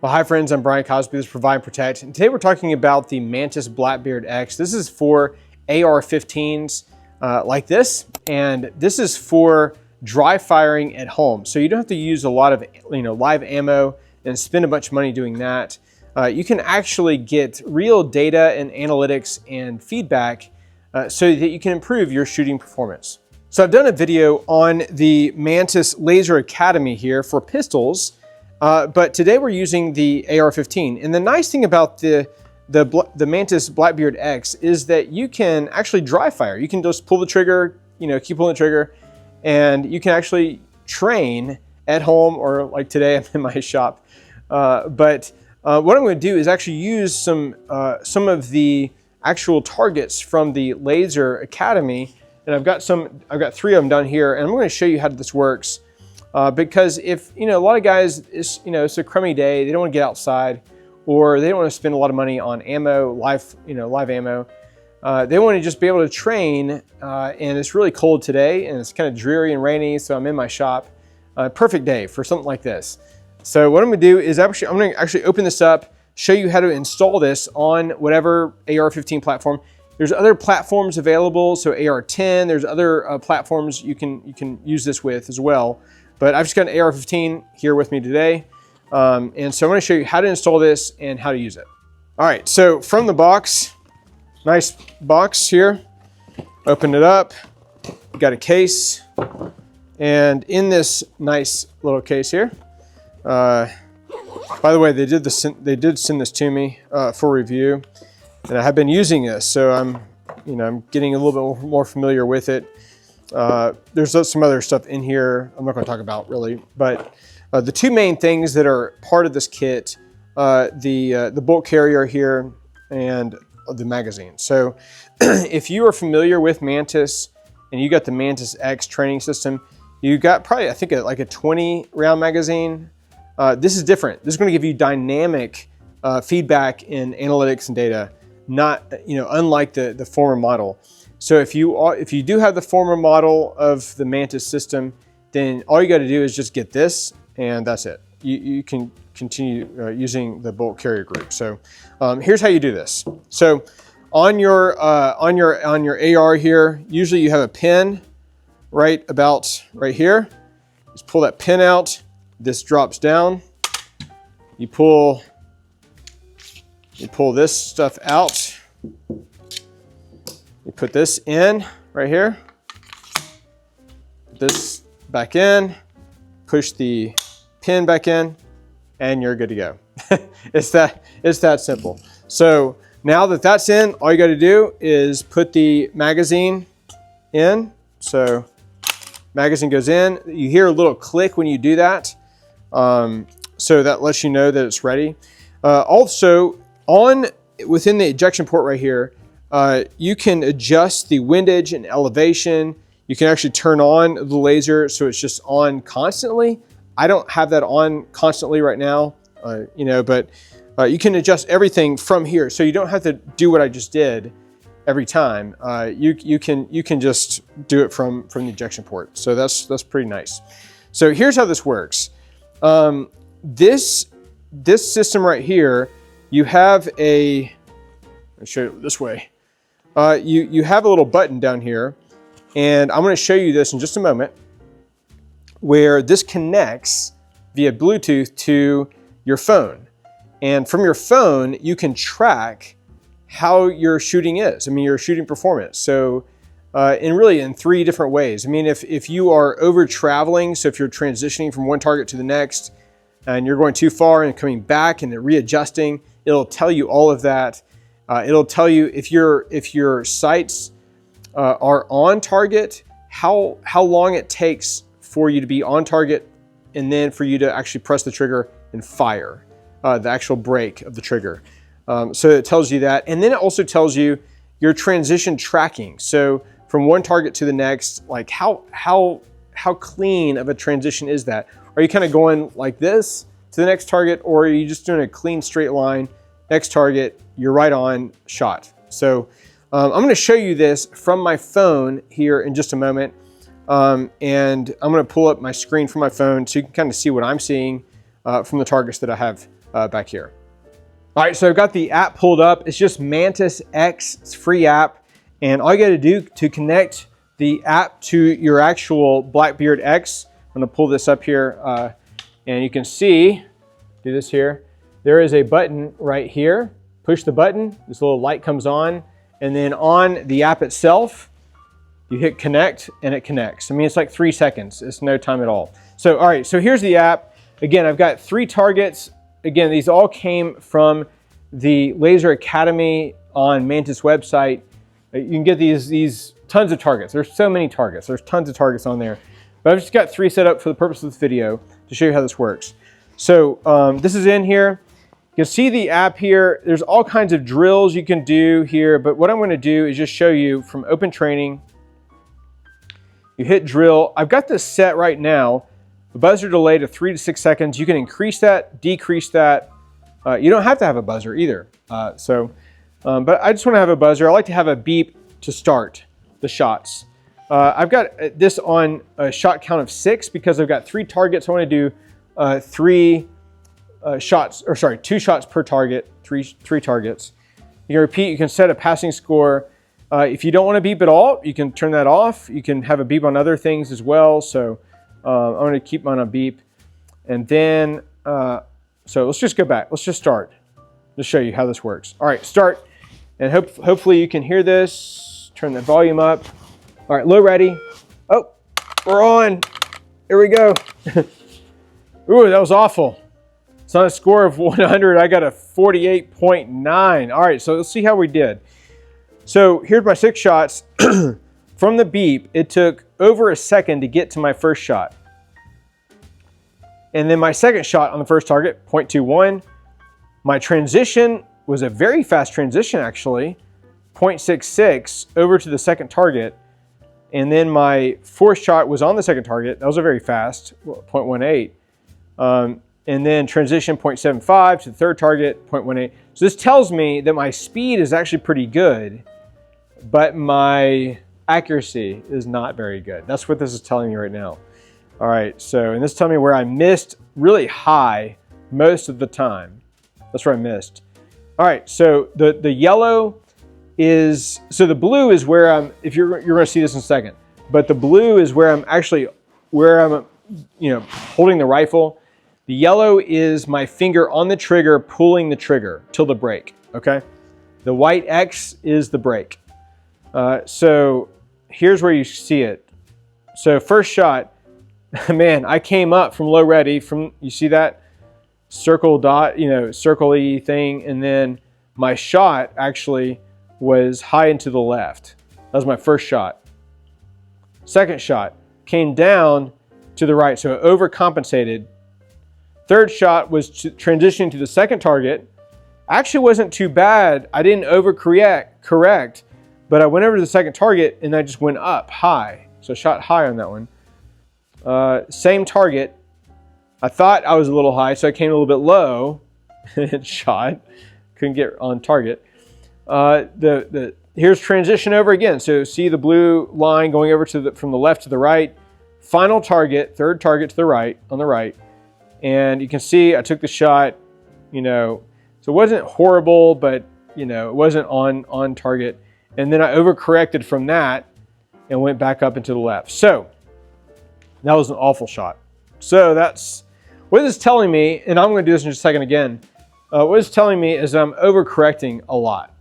Well, hi friends, I'm Brian Cosby, this is Provide and Protect, and today we're talking about the Mantis Blackbeard X. This is for AR-15s like this, and this is for dry firing at home. So you don't have to use a lot of live ammo and spend a bunch of money doing that. You can actually get real data and analytics and feedback so that you can improve your shooting performance. So I've done a video on the Mantis Laser Academy here for pistols. But today we're using the AR-15, and the nice thing about the Mantis Blackbeard X is that you can actually dry fire. You can just pull the trigger, keep pulling the trigger, and you can actually train at home, or like today I'm in my shop. But what I'm going to do is actually use some of the actual targets from the Laser Academy, and I've got 3 of them down here, and I'm going to show you how this works. Because if, a lot of guys, it's a crummy day, they don't want to get outside, or they don't want to spend a lot of money on ammo, live ammo. They want to just be able to train, and it's really cold today, and it's kind of dreary and rainy, so I'm in my shop. Perfect day for something like this. So what I'm going to do is I'm going to actually open this up, show you how to install this on whatever AR-15 platform. There's other platforms available, so AR-10, there's other platforms you can use this with as well. But I've just got an AR-15 here with me today. And so I'm going to show you how to install this and how to use it. All right, so from the box, nice box here. Open it up, got a case. And in this nice little case here, by the way, they did send this to me for review. And I have been using this, so I'm getting a little bit more familiar with it. There's some other stuff in here I'm not going to talk about really, but the 2 main things that are part of this kit, the bolt carrier here and the magazine. So if you are familiar with Mantis and you got the Mantis X training system, you got probably, I think, like a 20 round magazine. This is different. This is going to give you dynamic feedback in analytics and data, not, unlike the former model. So if you do have the former model of the Mantis system, then all you got to do is just get this, and that's it. You can continue using the bolt carrier group. So here's how you do this. So on your AR here, usually you have a pin right here. Just pull that pin out. This drops down. You pull this stuff out. You put this in right here, put this back in, push the pin back in, and you're good to go. It's that simple. So now that that's in, all you got to do is put the magazine in. So magazine goes in. You hear a little click when you do that. So that lets you know that it's ready. Also, within the ejection port right here, you can adjust the windage and elevation. You can actually turn on the laser so it's just on constantly. I don't have that on constantly right now, but you can adjust everything from here. So you don't have to do what I just did every time. You can just do it from the ejection port. So that's pretty nice. So here's how this works. This system right here, you have I'll show you this way. You have a little button down here, and I'm going to show you this in just a moment, where this connects via Bluetooth to your phone. And from your phone, you can track how your shooting is. Your shooting performance. So in 3 different ways. If you are over traveling, so if you're transitioning from one target to the next, and you're going too far and coming back and then readjusting, it'll tell you all of that. It'll tell you if your sights are on target, how long it takes for you to be on target, and then for you to actually press the trigger and fire the actual brake of the trigger. So it tells you that, and then it also tells you your transition tracking. So from one target to the next, like how clean of a transition is that? Are you kind of going like this to the next target, or are you just doing a clean straight line? Next target, you're right on shot. So I'm going to show you this from my phone here in just a moment. And I'm going to pull up my screen from my phone so you can kind of see what I'm seeing. from the targets that I have back here. All right, so I've got the app pulled up. It's just Mantis X. It's a free app. And all you got to do to connect the app to your actual Blackbeard X, I'm going to pull this up here, and you can see, do this here, there is a button right here. Push the button, this little light comes on, and then on the app itself, you hit connect and it connects. I mean, it's like 3 seconds. It's no time at all. So, all right, so here's the app. Again, I've got 3 targets. Again, these all came from the Laser Academy on Mantis website. You can get these tons of targets. There's so many targets. There's tons of targets on there. But I've just got 3 set up for the purpose of this video to show you how this works. So this is in here. You can see the app here. There's all kinds of drills you can do here, but what I'm going to do is just show you from open training. You hit drill. I've got this set right now, the buzzer delay to 3 to 6 seconds. You can increase that, decrease that. You don't have to have a buzzer either. But I just want to have a buzzer. I like to have a beep to start the shots. I've got this on a shot count of 6 because I've got 3 targets. I want to do 2 shots per target, three targets. You can repeat, you can set a passing score. If you don't want to beep at all, you can turn that off. You can have a beep on other things as well. So I'm going to keep mine on beep. And then, so let's just go back. Let's just start. Let's show you how this works. All right, start. And hopefully you can hear this. Turn the volume up. All right, low ready. Oh, we're on. Here we go. Ooh, that was awful. It's on a score of 100. I got a 48.9. All right, so let's see how we did. So here's my 6 shots. From the beep, it took over a second to get to my first shot. And then my second shot on the first target, 0.21. My transition was a very fast transition, actually, 0.66 over to the second target. And then my fourth shot was on the second target. That was a very fast, 0.18. And then transition 0.75 to the third target, 0.18. So this tells me that my speed is actually pretty good, but my accuracy is not very good. That's what this is telling me right now. All right, so, and this is telling me where I missed really high most of the time. That's where I missed. All right, so the yellow is, so the blue is where I'm, if you're gonna see this in a second, but the blue is where I'm actually, holding the rifle. The yellow is my finger on the trigger, pulling the trigger till the break, okay? The white X is the break. So here's where you see it. So first shot, man, I came up from low ready, from, you see that circle dot, circle-y thing, and then my shot actually was high and to the left. That was my first shot. Second shot came down to the right, so it overcompensated. Third shot was transitioning to the second target. Actually wasn't too bad. I didn't correct, but I went over to the second target and I just went up high. So I shot high on that one. Same target. I thought I was a little high, so I came a little bit low and shot. Couldn't get on target. Here's transition over again. So see the blue line going over to from the left to the right. Final target, third target to the right, on the right. And you can see I took the shot, so it wasn't horrible, but it wasn't on target. And then I overcorrected from that and went back up and to the left. So that was an awful shot. So that's what this is telling me, and I'm going to do this in just a second again. What it's telling me is I'm overcorrecting a lot.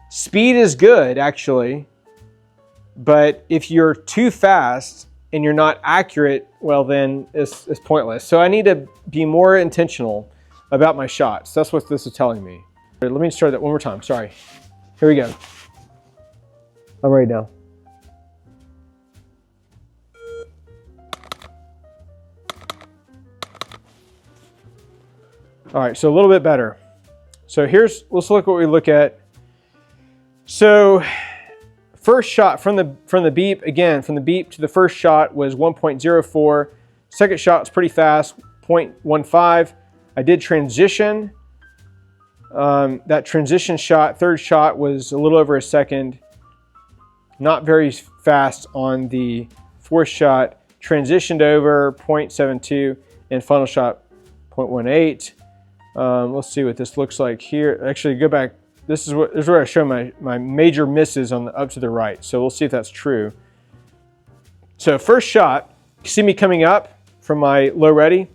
Speed is good, actually, but if you're too fast and you're not accurate, well, then it's pointless. So I need to be more intentional about my shots. That's what this is telling me. Let me start that one more time. Sorry. Here we go. I'm ready now. All right, so a little bit better. So let's look what we look at. So first shot from the beep, again, from the beep to the first shot was 1.04. Second shot was pretty fast, 0.15. I did transition. That transition shot, third shot was a little over a second. Not very fast on the fourth shot. Transitioned over 0.72. and final shot 0.18. Let's see what this looks like here. Actually, go back. This is where I show my major misses on the up to the right. So we'll see if that's true. So first shot, you see me coming up from my low ready,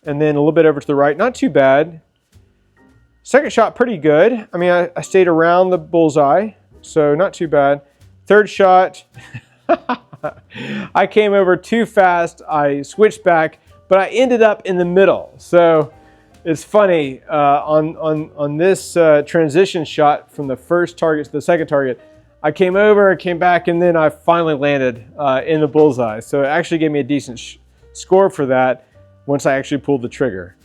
and then a little bit over to the right. Not too bad. Second shot, pretty good. I mean, I stayed around the bullseye, so not too bad. Third shot, I came over too fast. I switched back, but I ended up in the middle. So it's funny, on this transition shot from the first target to the second target, I came over, came back, and then I finally landed in the bullseye. So it actually gave me a decent score for that once I actually pulled the trigger.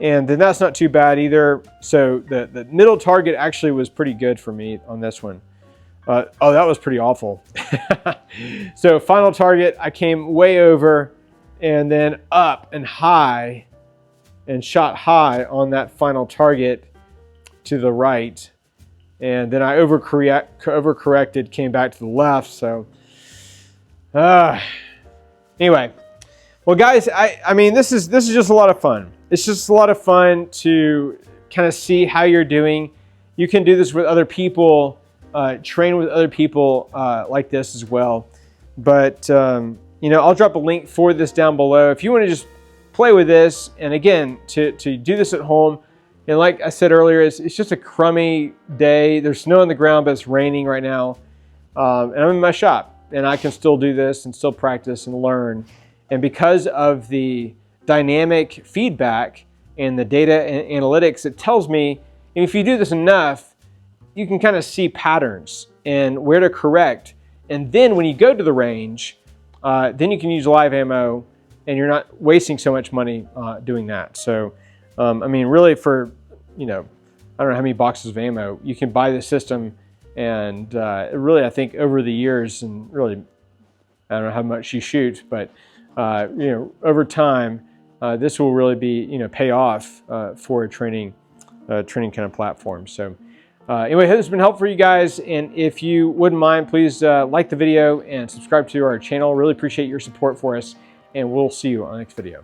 And then that's not too bad either. So the middle target actually was pretty good for me on this one. Oh, that was pretty awful. So final target, I came way over and then up and high and shot high on that final target to the right. And then I overcorrected, came back to the left. So anyway, well guys, I mean, this is just a lot of fun. It's just a lot of fun to kind of see how you're doing. You can do this with other people, train with other people like this as well. But, you know, I'll drop a link for this down below. If you want to just play with this, and again, to do this at home, and like I said earlier, it's just a crummy day. There's snow on the ground, but it's raining right now. And I'm in my shop, and I can still do this and still practice and learn. And because of the dynamic feedback and the data and analytics, it tells me if you do this enough, you can kind of see patterns and where to correct. And then when you go to the range, then you can use live ammo and you're not wasting so much money doing that. So, I mean, really for, you know, I don't know how many boxes of ammo, you can buy the system, and really I think over the years, and really, I don't know how much you shoot, but you know, over time, this will really be, you know, pay off for a training kind of platform. So anyway, hope this has been helpful for you guys. And if you wouldn't mind, please like the video and subscribe to our channel. Really appreciate your support for us. And we'll see you on the next video.